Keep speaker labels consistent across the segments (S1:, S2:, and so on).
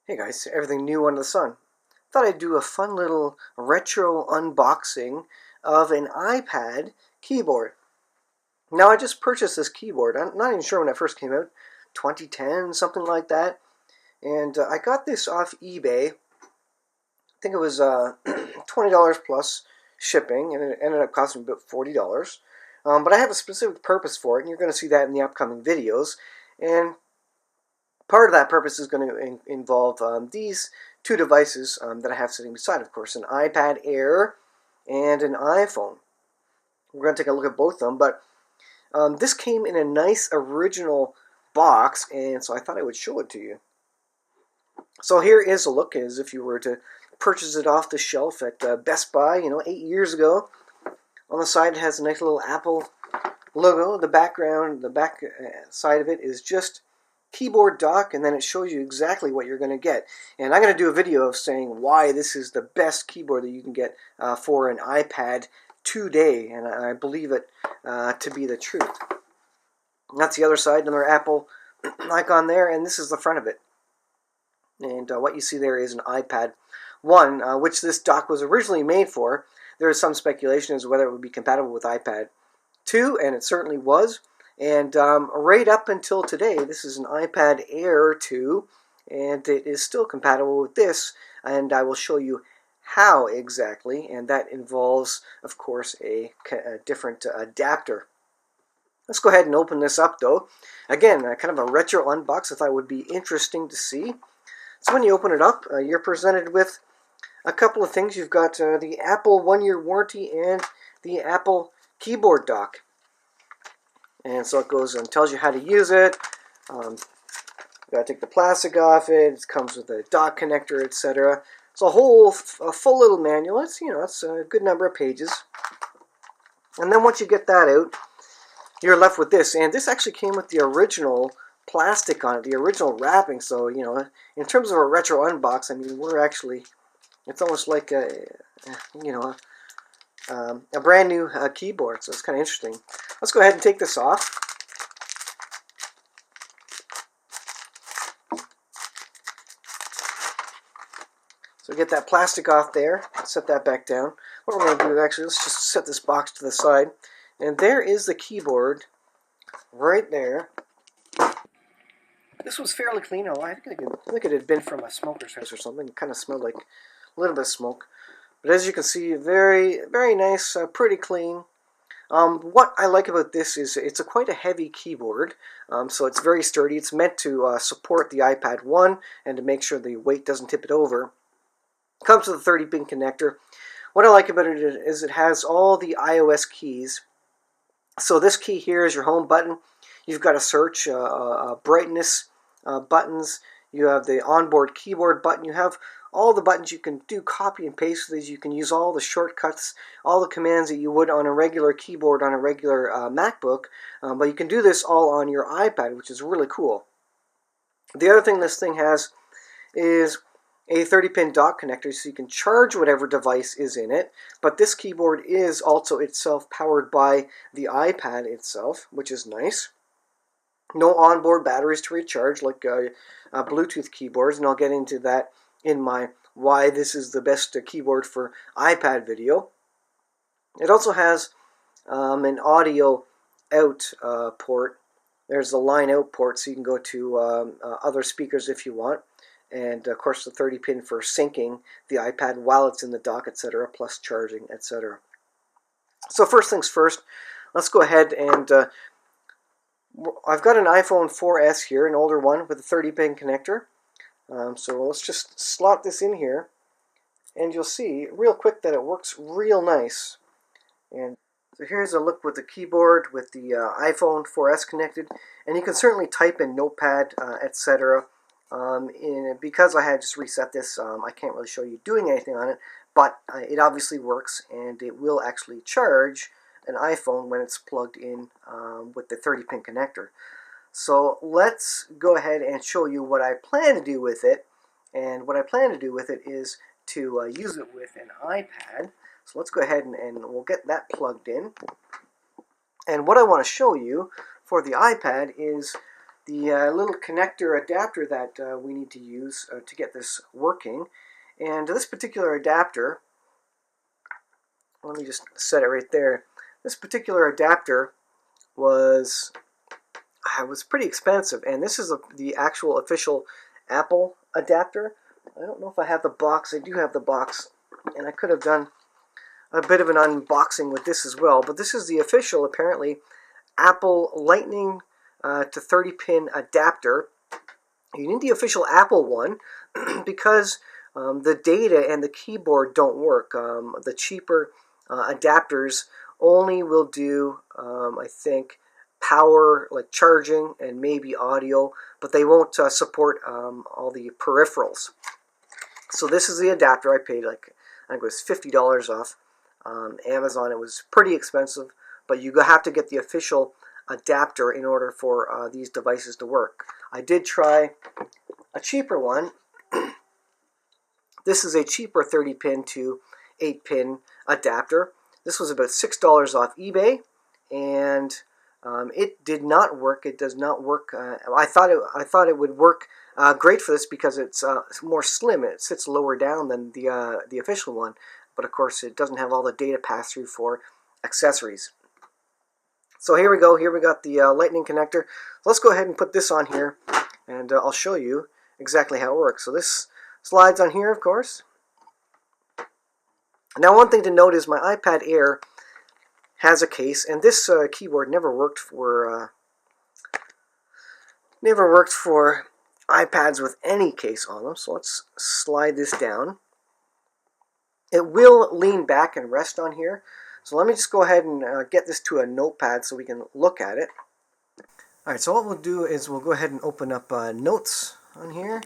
S1: Hey guys, everything new under the sun. Thought I'd do a fun little retro unboxing of an iPad keyboard. Now I just purchased this keyboard. I'm not even sure when it first came out, 2010, something like that. And I got this off eBay. I think it was $20 plus shipping, and it ended up costing about $40. But I have a specific purpose for it, and you're going to see that in the upcoming videos. And part of that purpose is going to involve these two devices that I have sitting beside, of course, an iPad Air and an iPhone. We're going to take a look at both of them, but this came in a nice original box, and so I thought I would show it to you. So here is a look as if you were to purchase it off the shelf at Best Buy, 8 years ago. On the side it has a nice little Apple logo. The back side of it is just keyboard dock, and then it shows you exactly what you're going to get. And I'm going to do a video of saying why this is the best keyboard that you can get for an iPad today, and I believe it to be the truth. And that's the other side, another Apple icon there, and this is the front of it. And what you see there is an iPad 1, which this dock was originally made for. There is some speculation as to whether it would be compatible with iPad 2, and it certainly was. And right up until today, this is an iPad Air 2, and it is still compatible with this, and I will show you how exactly, and that involves, of course, a different adapter. Let's go ahead and open this up, though. Again, kind of a retro unbox I thought would be interesting to see. So when you open it up, you're presented with a couple of things. You've got the Apple 1-year warranty and the Apple keyboard dock. And so it goes and tells you how to use it. You got to take the plastic off it. It comes with a dock connector, etc. It's a full little manual. It's a good number of pages. And then once you get that out, you're left with this. And this actually came with the original plastic on it, the original wrapping. So in terms of a retro unbox, I mean, it's almost like a brand new keyboard. So it's kind of interesting. Let's go ahead and take this off. So get that plastic off there, set that back down. What we're going to do is actually, let's just set this box to the side. And there is the keyboard right there. This was fairly clean. I think it had been from a smoker's house or something. It kind of smelled like a little bit of smoke. But as you can see, very, very nice, pretty clean. What I like about this is it's quite a heavy keyboard, so it's very sturdy. It's meant to support the iPad 1 and to make sure the weight doesn't tip it over. It comes with a 30-pin connector. What I like about it is it has all the iOS keys. So this key here is your home button. You've got a search, brightness buttons. You have the onboard keyboard button. You have all the buttons you can do copy and paste with these. You can use all the shortcuts, all the commands that you would on a regular keyboard on a regular MacBook, but you can do this all on your iPad, which is really cool. The other thing this thing has is a 30-pin dock connector, so you can charge whatever device is in it, but this keyboard is also itself powered by the iPad itself, which is nice. No onboard batteries to recharge like Bluetooth keyboards, and I'll get into that in my why this is the best keyboard for iPad video. It also has an audio out port. There's a line out port, so you can go to other speakers if you want. And of course the 30-pin for syncing the iPad while it's in the dock, etc., plus charging, etc. So first things first, let's go ahead and I've got an iPhone 4S here, an older one with a 30-pin connector. So let's just slot this in here, and you'll see real quick that it works real nice. And so here's a look with the keyboard with the iPhone 4S connected, and you can certainly type in Notepad, etc. Because I had just reset this, I can't really show you doing anything on it, but it obviously works, and it will actually charge an iPhone when it's plugged in with the 30-pin connector. So let's go ahead and show you what I plan to do with it. And what I plan to do with it is to use it with an iPad. So let's go ahead and we'll get that plugged in. And what I want to show you for the iPad is the little connector adapter that we need to use to get this working. And this particular adapter, let me just set it right there. This particular adapter was pretty expensive, and this is the actual official Apple adapter. I don't know if I have the box. I do have the box, and I could have done a bit of an unboxing with this as well. But this is the official, apparently, Apple Lightning to 30-pin adapter. You need the official Apple one because the data and the keyboard don't work. The cheaper adapters only will do, I think, power, like charging and maybe audio, but they won't support all the peripherals. So this is the adapter. I paid, like, I think it was $50 off Amazon. It was pretty expensive, but you have to get the official adapter in order for these devices to work. I did try a cheaper one. This is a cheaper 30-pin to 8-pin adapter. This was about $6 off eBay, and it did not work. It does not work. I thought it would work great for this because it's more slim. It sits lower down than the official one, but of course it doesn't have all the data pass through for accessories. So here we go. Here we got the lightning connector. So let's go ahead and put this on here, and I'll show you exactly how it works. So this slides on here, of course. Now, one thing to note is my iPad Air has a case, and this keyboard never worked for iPads with any case on them. So let's slide this down. It will lean back and rest on here. So let me just go ahead and get this to a notepad so we can look at it. Alright, so what we'll do is we'll go ahead and open up Notes on here.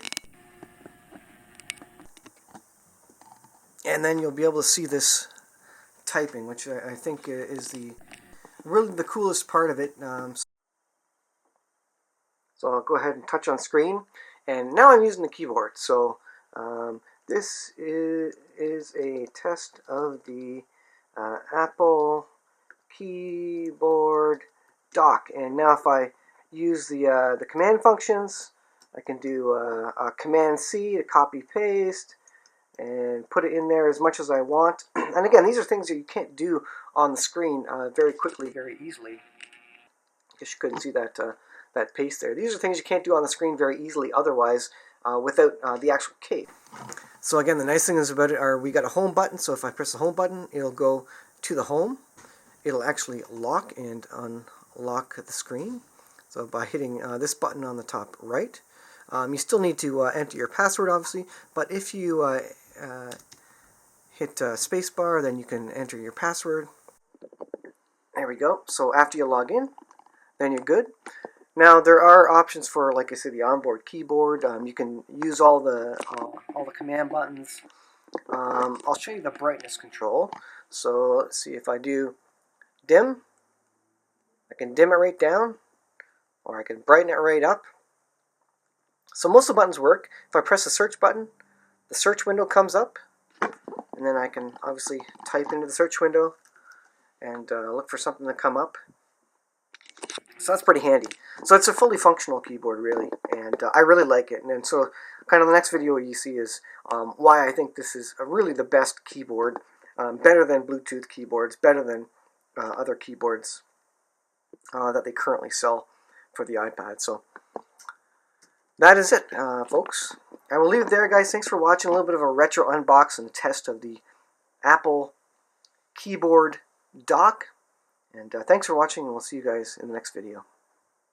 S1: And then you'll be able to see this typing, which I think is really the coolest part of it. So I'll go ahead and touch on screen. And now I'm using the keyboard. So this is a test of the Apple keyboard dock. And now if I use the command functions, I can do Command C to copy paste and put it in there as much as I want. And again, these are things that you can't do on the screen very quickly, very easily. I guess you couldn't see that that paste there. These are things you can't do on the screen very easily otherwise without the actual key. So again, the nice thing is about it are we got a home button, so if I press the home button, it'll go to the home. It'll actually lock and unlock the screen. So by hitting this button on the top right, you still need to enter your password, obviously, but if you hit spacebar, then you can enter your password. There we go. So after you log in, then you're good. Now there are options for, like I said, the onboard keyboard. You can use all the command buttons. I'll show you the brightness control. So let's see, if I do dim, I can dim it right down, or I can brighten it right up. So most of the buttons work. If I press the search button, the search window comes up, and then I can obviously type into the search window and look for something to come up. So that's pretty handy. So it's a fully functional keyboard, really, and I really like it. And so kind of the next video you see is why I think this is really the best keyboard, better than Bluetooth keyboards, better than other keyboards that they currently sell for the iPad. So that is it, folks. I will leave it there, guys. Thanks for watching a little bit of a retro unbox and test of the Apple keyboard dock. And thanks for watching, and we'll see you guys in the next video.